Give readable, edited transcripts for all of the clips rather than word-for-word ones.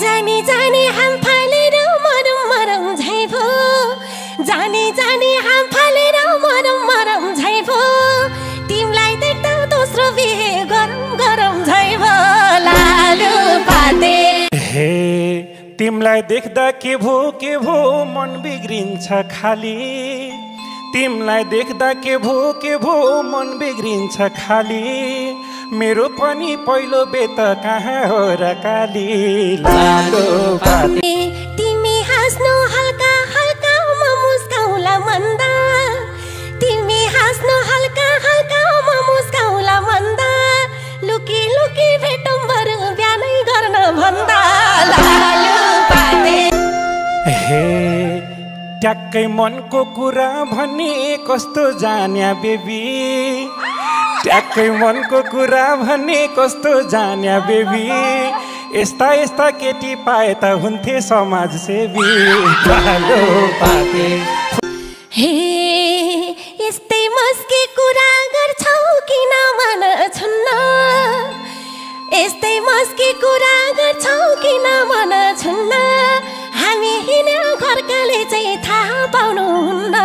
जानी जानी हाम फालेर मरम मरम झै भो जानी जानी हाम फालेर मरम मरम झै भो तिमीलाई देख्दा दोस्रो बिहे गरम गरम झै भो लालु पाते हे तिमीलाई देख्दा के भो मन बिग्रिन्छ खाली तिमीलाई देख्दा के भो मन बिग्रिन्छ खाली मेरो पनि पहिलो बेत कहाँ हो र काली लालो पाते तिमी हाँस्नु हल्का हल्का म मुस्काउला मन्दा तिमी हाँस्नु हल्का हल्का म मुस्काउला मन्दा लुकी लुकी भेटौँ बरु बिहानै गर्न भन्दा लालो पाते हे ट्याक्कै मनको कुरा भन्ने कस्तो जान्या बेबी ट्याक्कै मनको कुरा भन्ने कस्तो जान्या बेबी यस्ता यस्ता केटी पाए त हुन्थे समाजसेवी लालो पाते हे यस्तै मस्के कुरा गर्छौ किन मन छुन्न यस्तै मस्के कुरा गर्छौ किन मन छुन्न हामी हिँड्यो घरकाले चाहिँ थाहा पाउनुहुन्न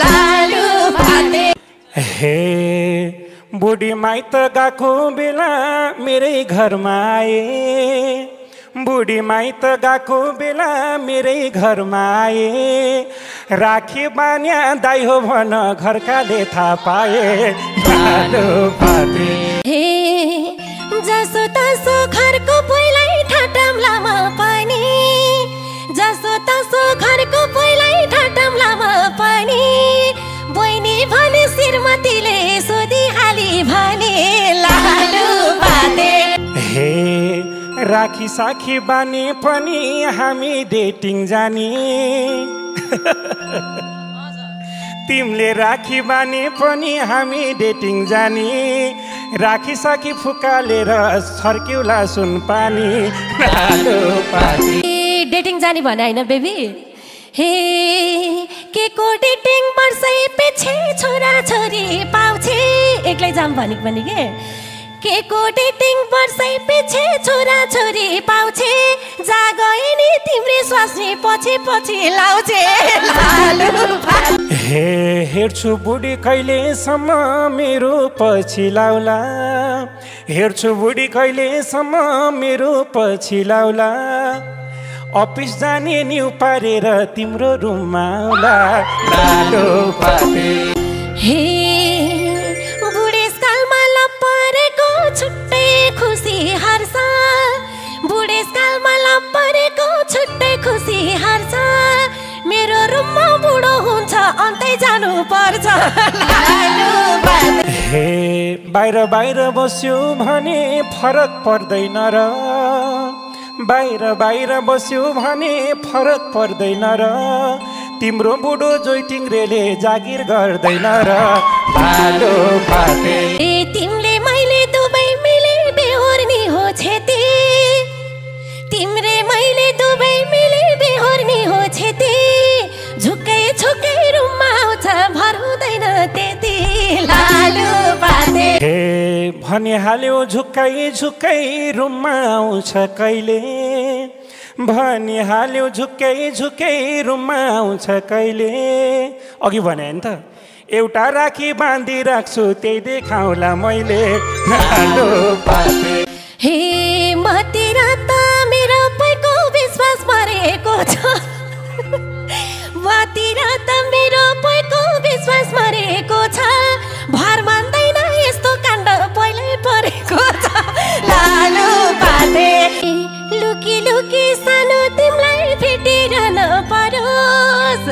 लालु पाते हे बुढी माइत गएको बेला मेरै घरमा आए बुढी माइत गएको बेला मेरै घरमा आए राखी बान्या दाइ हो भन घरकाले थाहा पाए लालो पाते हे जसो तसो घरको पहिल्यै ठाटाम्लामा पनि जसो तसो घरको पहिल्यै ठाटाम्लामा पनि बहिनी भने श्रीमतीले सोधिहाली भने लालु पाते हे राखी साखी बानी पनि हामी डेटिङ जाने तिमीले राखी बानी पनि हामी डेटिङ जाने राखी साखी फुकालेर छर्क्यौला सुन पानी लालो पाते डेटिङ जाने भने हैन बेबी हे के को डेटिङ वर्षै पछि छोरा छोरी पाउँछे एक्लै जाम भनेको पनि के को डेटिङ वर्षै पछि छोरा छोरी पाउँछे जा गए नि तिम्रै स्वास्नी पछि पछि लाउँछे लालु पाते हे हेर्छु बुढी कहिलेसम्म मेरो पछि लाउला हेर्छु बुढी कहिलेसम्म मेरो पछि लाउला अफिस जाने न्यु पारेर तिम्रो रुममा आउला लालो पाते हे बुढेसकालमा लपरेको छुट्टै खुसी हर्ष बुढेसकालमा लपरेको छुट्टै खुसी हर्ष मेरो रुममा बुढो हुन्छ अन्तै जानु पर्छ लालु पाते हे बाहिर बाहिर बस्यो भने फरक पर्दैन र बाहिर बाहिर बस्यो भने फरक पर्दैन र तिम्रो बुढो जोइटिङरेले जागिर गर्दैन र लालो पाते तिमीले मैले दुबै मिले बेहोर्नी हो छेती तिम्रे मैले दुबै मिले बेहोर्नी हो छेती झुक्कै झुक्कै रुममा आउँछ भर हुँदैन त्यति लालु पाते हे भनिहाल्यो झुक्कै झुक्कै रुममा आउँछ कहिले भनिहाल्यो झुक्कै झुक्कै रुममा आउँछ कहिले अघि भने नि त एउटा राखी बाँधी राख्छु त्यही देखाउला मैले लालो पाते हे मतिर त मेरो पैको विश्वास मरेको छ मतिर त मेरो पैको विश्वास मरेको छ भर मान्दैन यस्तो काण्ड पहिल्यै परेको छ लालु पाते लुकी लुकी सानो तिमीलाई भेटिरहन परोस्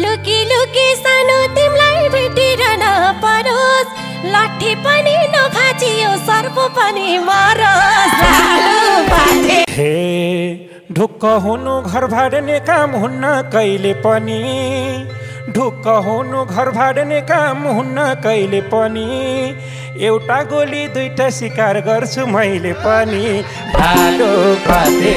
लुकी लुकी सानो तिमीलाई भेटिरहन परोस् लाठी पनि नभाचियो सर्प पनि मरोस् लालु पाते हे ढुक्क हुनु घर भाड्ने काम हुन्न कहिले पनि ढुक्क हुनु घर भाड्ने काम हुन्न कहिले पनि एउटा गोली दुईटा शिकार गर्छु मैले पनि लालो पाते